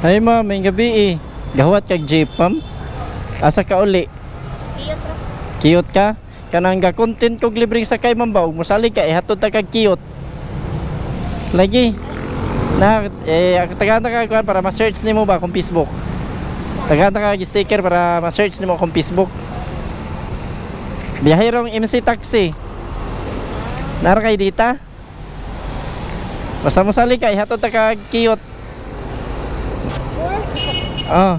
Ay ma'am, may gabi eh. Gawat kag jeep ma'am. Asa ka uli? Iyot ra. Cute ka? Kanang ga content kog libreng sakay ma'am ba? Ug mosali ka hatod ta kag cute. Lagi. Na ako tagaan ta kag para ma-search nimo ba kung Facebook. Tagaan ta kag sticker para ma-search nimo kung Facebook. Biyahirong MC Taxi. Nara kay dita? Basta mosali ka hatod ta kag cute. Oh.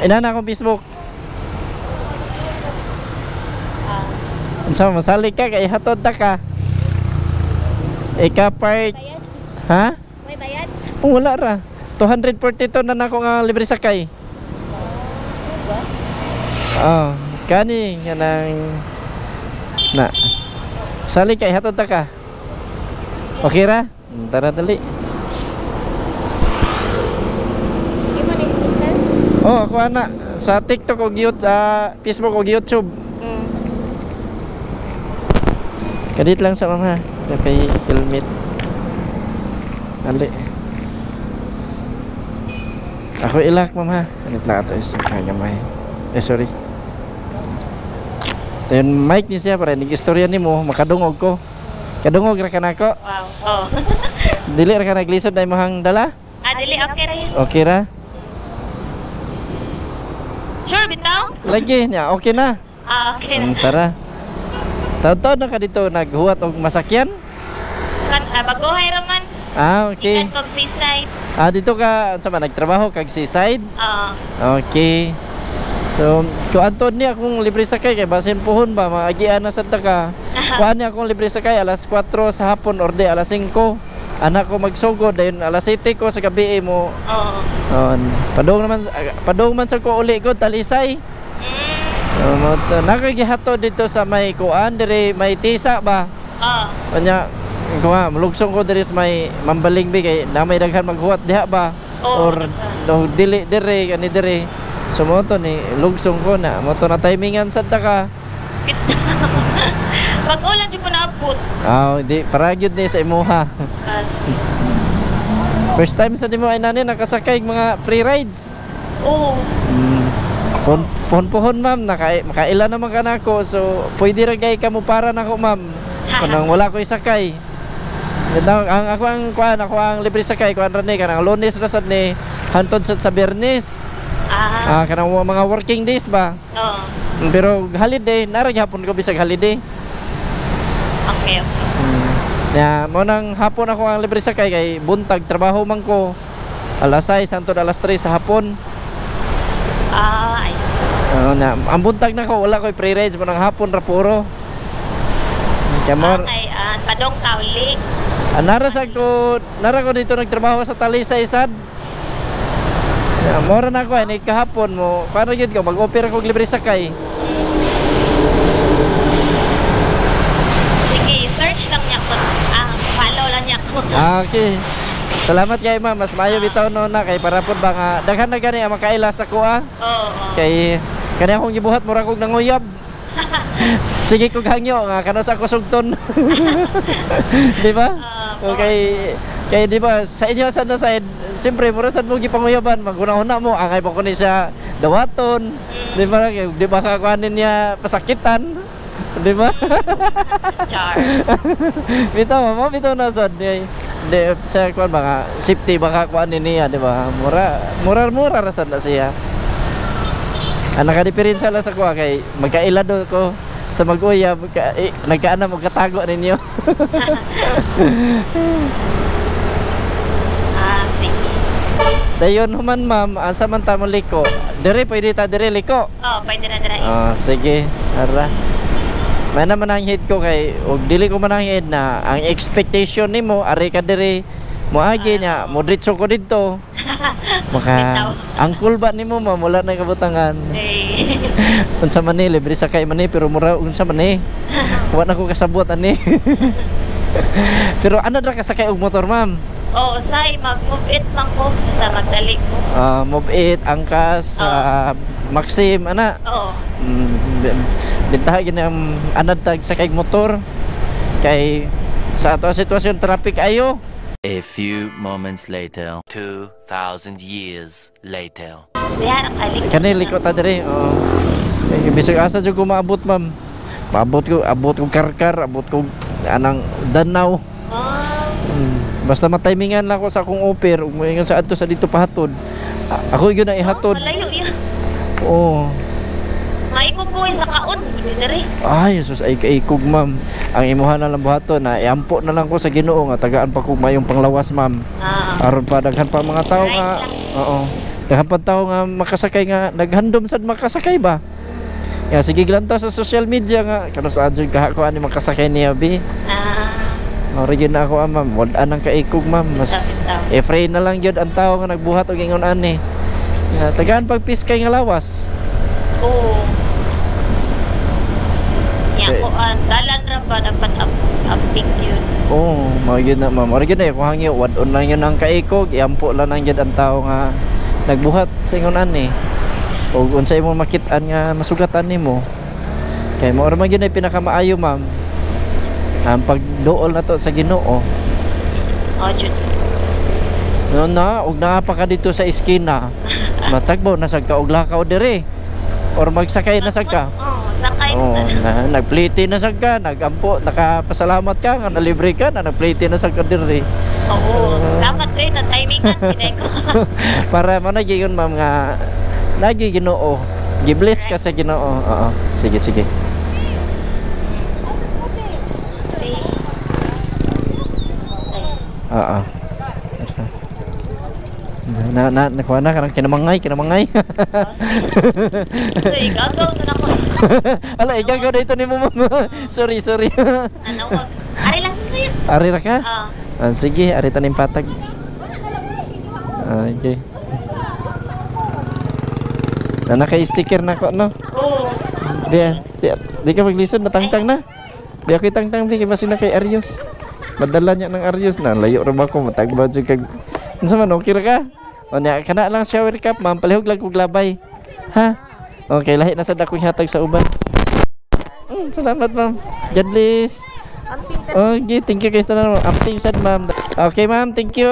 Inana akong Facebook. Unsa masali ka kay hatod ta ka. Ika part. Bayad? Ha? May bayad? Oh, wala ra. 242 na nako nga libre sakay. Oh, kani kanang na. Sali kay hatod ta ka. Okay ra? Tara dali. Oh, ako ana sa TikTok o Facebook o YouTube. Kadit lang sa mama, kay helmet. Ali. Ako ilak mama. Kadit lang ato is kagamay. Sorry. Then mic ni siya para ning istorya nimo makadungog ko. Kadungog ra kanako. Wow. Oh. Dili ra ka naglisod na imong dala? Dili okay ra. Okay ra. Sure bitaw? Lagi niya, okay na. Okay na. Tara. Taon-taon na ka dito naghuwat og masakyan? Baguhay raman. Okay. Ikan kog seaside. Dito ka sa man nagtrabaho kag seaside? Okay. So, kuanton ni akong libre sakay kay basin pohon ba maagian na sad ta ka. Kuan ni akong libre sakay alas 4 sa hapon or di alas 5. Anak ko magsugod dayon alas 7 ko sa gabi mo. Padung man sa ko uli ko talisay. Nakagihato dito sa may kuan dire may tisa ba? Kanya ko nga mulugsong ko dire sa may mambaling bi kay na may daghan maghuwat diha ba? Or no dili dire kani dire. So mo to ni lugsong ko na mo to na timingan sad ta ka. Pag ulan jud ko naabot. Di para gyud ni sa imuha. First time sa nimo ay nani nakasakay mga free rides. Oo. Pohon ma'am, makaila naman ka na ako. So pwede ra gay ka mo para nako ma'am. Kanang wala ko isakay. Ako ang libre sakay kuan ra ni kanang Lunes ra sad ni hantod sad sa Biyernes. Kanang mga working days ba? Pero holiday, nara gyapon ko bisag holiday. Okay. Mo nang hapon ako ang libre sakay kay buntag trabaho man ko. Alas 6 hangtod alas 3 sa hapon. I see. Ang buntag na ko wala koy free rides mo nang hapon ra puro. Kamor. Padong kauli. Nara ko dito nagtrabaho sa Talisay sad. Mora na ko ay kahapon mo. Paano yun ko mag-offer ako libre sakay? Sige, search lang niya ko. Follow lang niya ko. Okay. Salamat kay ma'am, mas mayo bitaw no na kay para pud ba nga daghan na gani ang makaila sa kuha. Kay kani akong gibuhat mura kog nanguyab. Sige kog hangyo nga kano sa ako sugton. Di ba? Kay di ba sa inyo sad na side, siyempre mura sad mo gipanguyaban, magunahuna mo angay pa ko ni sa dawaton. Di ba ka kuanin niya pasakitan? Di ba? Char. Bitaw na sad di sa kuan ba safety baka kuanin niya, di ba? Mura ra sad na siya. Nakadiperensa lang sa kuha kay magkailado ko sa mag-uyab nagkaana magkatago ninyo. Sige. Dayon human ma'am, asa man ta mo liko? Dire pwede ta dire liko? Pwede na dire. Sige. Ara. May naman ang head ko kay og dili ko man ang head na ang expectation nimo ari ka dire moagi nya modritso ko didto. Maka ang cool ba nimo ma'am wala na kabutangan. Unsa man ni libre sakay man ni pero mura unsa man ni. Wa na ko kasabot ani. Pero ano ra ka sakay og motor ma'am? Say mag-move it man ko basta magdali ko. Move it, angkas, Maxim ana. Bintaha gini ang anad tag sakay motor kay sa ato sitwasyon traffic ayo. A few moments later, 2,000 years later. Diyan, alik. Kani liko ta diri. Oo. Eh, bisag asa jud ko maabot, ma'am. Abot ko karkar, abot ko anang Danau. Basta matimingan lang ako sa akong offer, ug moingon sa adto sa dito pahatod. Ako gyud na ihatod. Malayo yan. Oo. Maikog ko sa kaon. Hindi na rin. Ay, Jesus, ay kaikog, ma'am. Ang imuha na lang buhaton na iampo na lang ko sa Ginoo nga tagaan pa ko mayong panglawas, ma'am. Aron pa daghan pa mga tao nga. Oo. Daghan pa tao nga makasakay nga naghandom sad makasakay ba. Ya sige lang to sa social media nga kano sa adjud kaha ko ani makasakay niya bi. Ora gyud na ako, ma'am. Wad-an ang kaikog, ma'am. Mas afraid na lang gyud ang tao nga nagbuhat og ingon ani. Ya tagaan pag piskay nga lawas. Oo. Yan ko ang dalan ra ba dapat uppick yun. Oo, mao gyud na, ma'am. Ora gyud na ko hangyo wad-on lang yun ang kaikog, iampo lang ang gyud ang tao nga nagbuhat sa ingon ani. O unsa imong makit-an nga masugatan nimo. Kay mo ora man gyud ay pinakamaayo, ma'am. Ang pagduol na to sa Ginoo. Oh, jud. No na, ug naa pa ka dito sa iskina. Matagbo na sad ka og lakaw diri. Or magsakay na sad ka. Oh, sakay Oh, na. nagpliti na sad ka, nagampo, nakapasalamat ka nga nalibre ka na nagpliti na sad ka diri. Oo, dapat ko na timingan pinay ko. Para man na gyud, ma'am, nga lagi Ginoo. Gibless ka sa Ginoo. Oo. Sige, sige. Oo. Nakuha na ka ng kinamangay. Uy, gagaw na ako. Ala, igagaw na ito ni mo, ma'am. Sorry. Nanawag. Ari lang ko yun. Ari ra ka? Ah. Sige, ari tanim patag. Okay. Naka-sticker na ko, no? Oo. Di ka maglisod, natangtang na. Di ako itangtang, di ka basi na kay Arios. Madala niya ng Arios na. Layo rin ako, matagba dyan kag... Ano man, okay ra ka? O niya, kana lang shower cup, ma'am. Palihog lang kong labay. Ha? Okay, lahi na sa dakong hatag sa uban. Salamat, ma'am. God bless. Okay, thank you guys na naman. Amping sad, ma'am. Okay, ma'am, thank you.